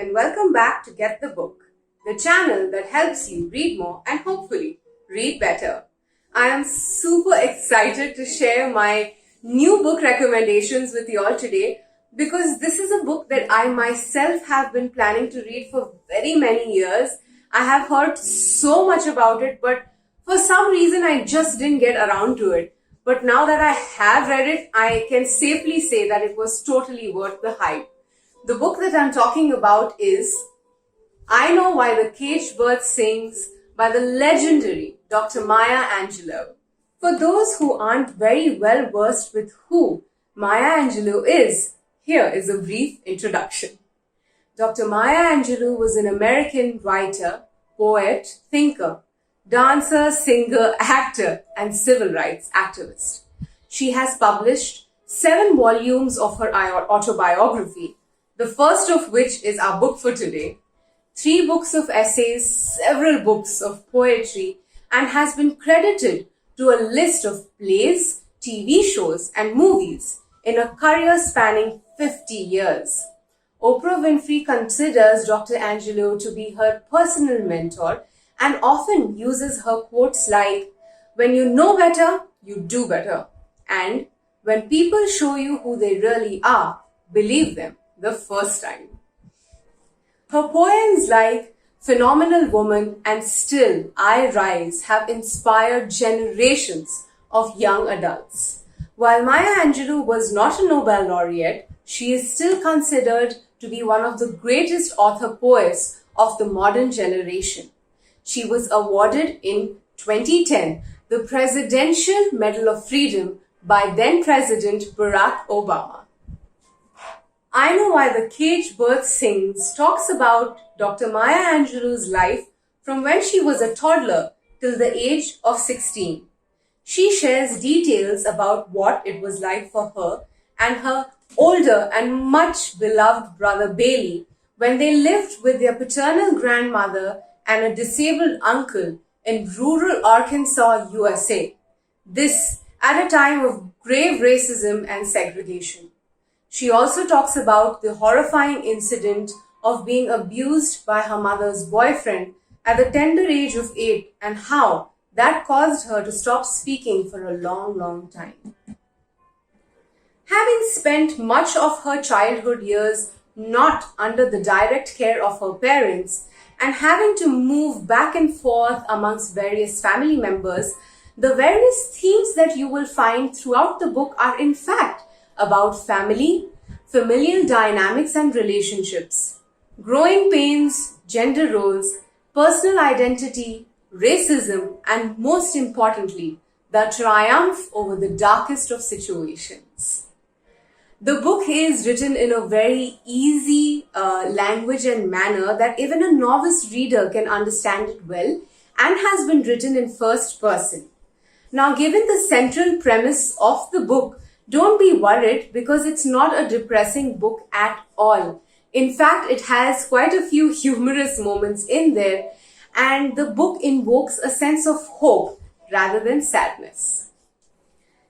and welcome back to Get the Book, the channel that helps you read more and hopefully read better. I am super excited to share my new book recommendations with you all today because this is a book that I myself have been planning to read for very many years. I have heard so much about it, but for some reason I just didn't get around to it. But now that I have read it, I can safely say that it was totally worth the hype. The book that I'm talking about is I Know Why the Caged Bird Sings by the legendary Dr. Maya Angelou. For those who aren't very well versed with who Maya Angelou is, here is a brief introduction. Dr. Maya Angelou was an American writer, poet, thinker, dancer, singer, actor, and civil rights activist. She has published 7 volumes of her autobiography, the first of which is our book for today, 3 books of essays, several books of poetry, and has been credited to a list of plays, TV shows, and movies in a career spanning 50 years. Oprah Winfrey considers Dr. Angelou to be her personal mentor and often uses her quotes like, "When you know better, you do better. And when people show you who they really are, believe them the first time." Her poems like Phenomenal Woman and Still I Rise have inspired generations of young adults. While Maya Angelou was not a Nobel laureate, she is still considered to be one of the greatest author poets of the modern generation. She was awarded in 2010 the Presidential Medal of Freedom by then President Barack Obama. I Know Why the Caged Bird Sings talks about Dr. Maya Angelou's life from when she was a toddler till the age of 16. She shares details about what it was like for her and her older and much beloved brother Bailey when they lived with their paternal grandmother and a disabled uncle in rural Arkansas, USA. This at a time of grave racism and segregation. She also talks about the horrifying incident of being abused by her mother's boyfriend at the tender age of 8 and how that caused her to stop speaking for a long time. Having spent much of her childhood years not under the direct care of her parents and having to move back and forth amongst various family members, the various themes that you will find throughout the book are in fact about family, familial dynamics and relationships, growing pains, gender roles, personal identity, racism, and most importantly, the triumph over the darkest of situations. The book is written in a very easy language and manner that even a novice reader can understand it well and has been written in first person. Now, given the central premise of the book, don't be worried because it's not a depressing book at all. In fact, it has quite a few humorous moments in there, and the book invokes a sense of hope rather than sadness.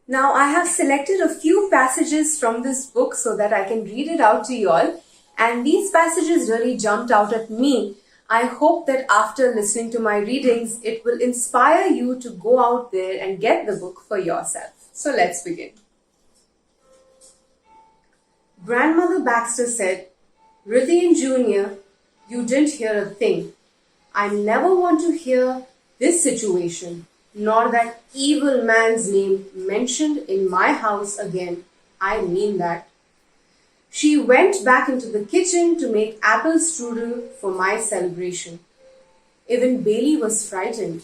Now, I have selected a few passages from this book so that I can read it out to you all, and these passages really jumped out at me. I hope that after listening to my readings, it will inspire you to go out there and get the book for yourself. So let's begin. Grandmother Baxter said, "Rithian Jr., you didn't hear a thing. I never want to hear this situation, nor that evil man's name mentioned in my house again. I mean that." She went back into the kitchen to make apple strudel for my celebration. Even Bailey was frightened.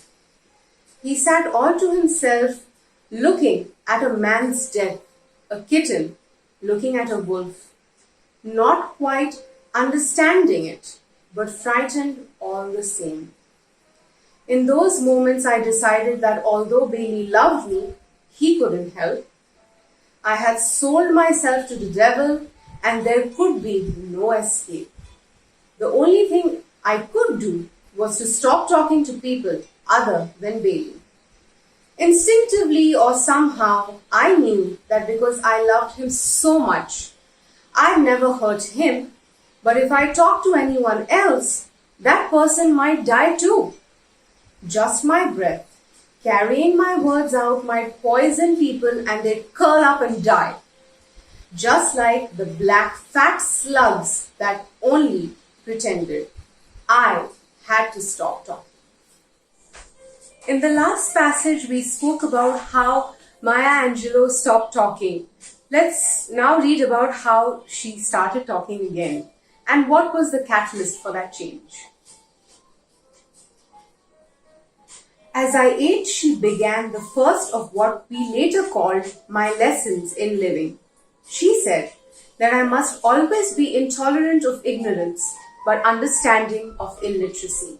He sat all to himself, looking at a man's death, a kitten looking at a wolf, not quite understanding it, but frightened all the same. In those moments, I decided that although Bailey loved me, he couldn't help. I had sold myself to the devil, and there could be no escape. The only thing I could do was to stop talking to people other than Bailey. Instinctively or somehow, I knew that because I loved him so much, I'd never hurt him, But if I talk to anyone else, that person might die too. Just my breath, carrying my words out, might poison people and they'd curl up and die. Just like the black fat slugs that only pretended. I had to stop talking. In the last passage, we spoke about how Maya Angelou stopped talking. Let's now read about how she started talking again and what was the catalyst for that change. As I ate, she began the first of what we later called my lessons in living. She said that I must always be intolerant of ignorance, but understanding of illiteracy.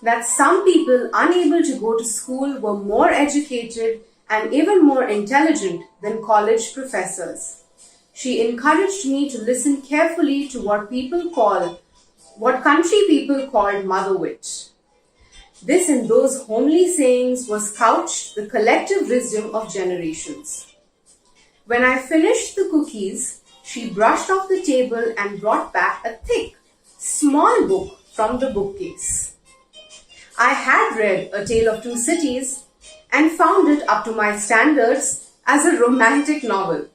That some people unable to go to school were more educated and even more intelligent than college professors. She encouraged me to listen carefully to what country people called mother wit. This and those homely sayings was couched the collective wisdom of generations. When I finished the cookies, she brushed off the table and brought back a thick, small book from the bookcase. I had read A Tale of Two Cities and found it up to my standards as a romantic novel.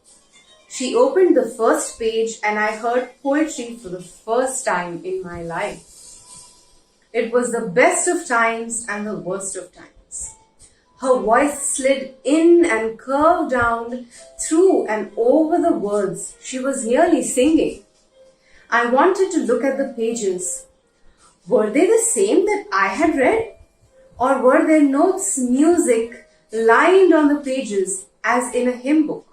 She opened the first page and I heard poetry for the first time in my life. It was the best of times and the worst of times. Her voice slid in and curved down through and over the words. She was nearly singing. I wanted to look at the pages. Were they the same that I had read? Or were there notes, music, lined on the pages as in a hymn book?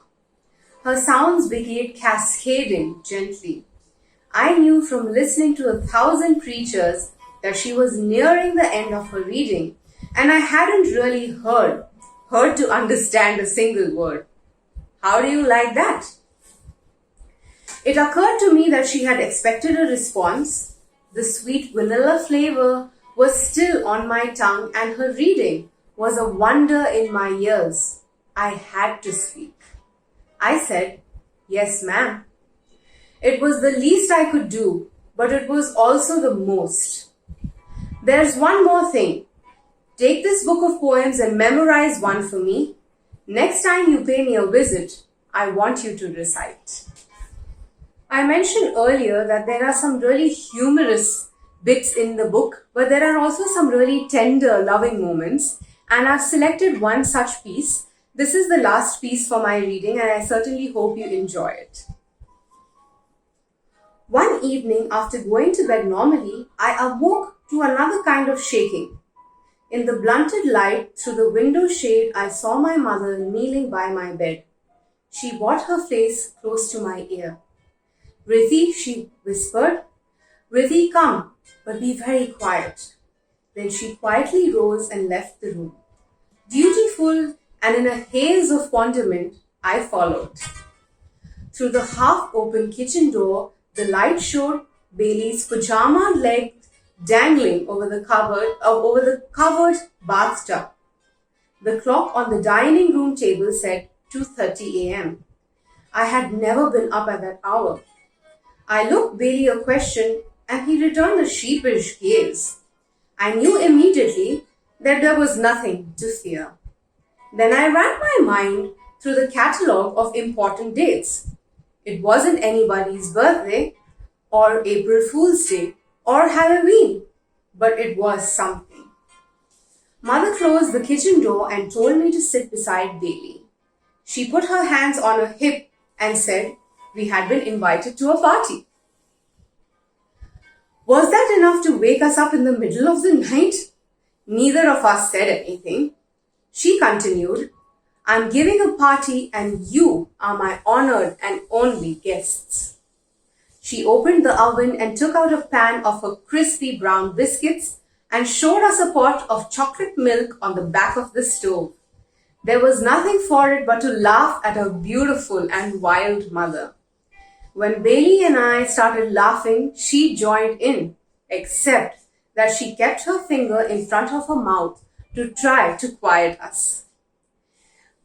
Her sounds began cascading gently. I knew from listening to 1,000 preachers that she was nearing the end of her reading, and I hadn't really heard to understand a single word. How do you like that? It occurred to me that she had expected a response. The sweet vanilla flavor was still on my tongue and her reading was a wonder in my ears. I had to speak. I said, "Yes, ma'am." It was the least I could do, but it was also the most. There's one more thing. Take this book of poems and memorize one for me. Next time you pay me a visit, I want you to recite. I mentioned earlier that there are some really humorous bits in the book, but there are also some really tender, loving moments, and I've selected one such piece. This is the last piece for my reading, and I certainly hope you enjoy it. One evening, after going to bed normally, I awoke to another kind of shaking. In the blunted light through the window shade, I saw my mother kneeling by my bed. She brought her face close to my ear. "Rithi," she whispered. "Rithi, come, but be very quiet." Then she quietly rose and left the room. Dutiful and in a haze of wonderment, I followed. Through the half-open kitchen door, the light showed Bailey's pajama legs dangling over the covered bathtub. The clock on the dining room table said 2:30 a.m. I had never been up at that hour. I looked Bailey a question and he returned a sheepish gaze. I knew immediately that there was nothing to fear. Then I ran my mind through the catalogue of important dates. It wasn't anybody's birthday or April Fool's Day or Halloween, but it was something. Mother closed the kitchen door and told me to sit beside Bailey. She put her hands on her hip and said we had been invited to a party. Was that enough to wake us up in the middle of the night? Neither of us said anything. She continued, "I'm giving a party and you are my honored and only guests." She opened the oven and took out a pan of her crispy brown biscuits and showed us a pot of chocolate milk on the back of the stove. There was nothing for it but to laugh at her beautiful and wild mother. When Bailey and I started laughing, she joined in, except that she kept her finger in front of her mouth to try to quiet us.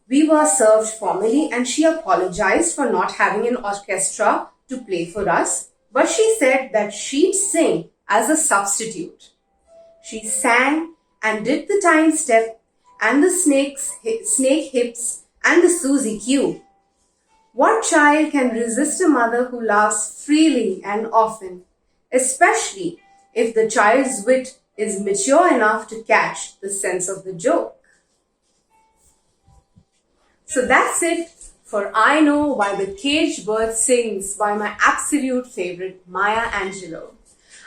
We were served formally and she apologized for not having an orchestra to play for us, but she said that she'd sing as a substitute. She sang and did the time step and the snake hips and the Suzy Q. What child can resist a mother who laughs freely and often, especially if the child's wit is mature enough to catch the sense of the joke? So that's it for I Know Why the Caged Bird Sings by my absolute favorite Maya Angelou.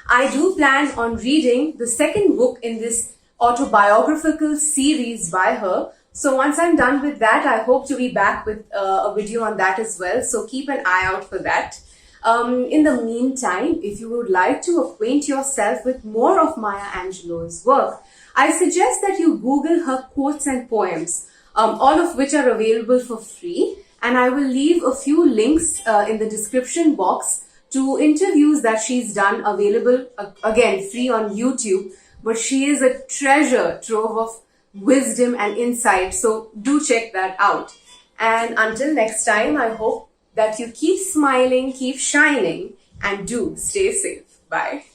I do plan on reading the second book in this autobiographical series by her. So once I'm done with that, I hope to be back with a video on that as well. So keep an eye out for that. In the meantime, if you would like to acquaint yourself with more of Maya Angelou's work, I suggest that you Google her quotes and poems, all of which are available for free. And I will leave a few links in the description box to interviews that she's done, available again free on YouTube. But she is a treasure trove of wisdom and insight. So do check that out. And until next time, I hope that you keep smiling, keep shining, and do stay safe. Bye.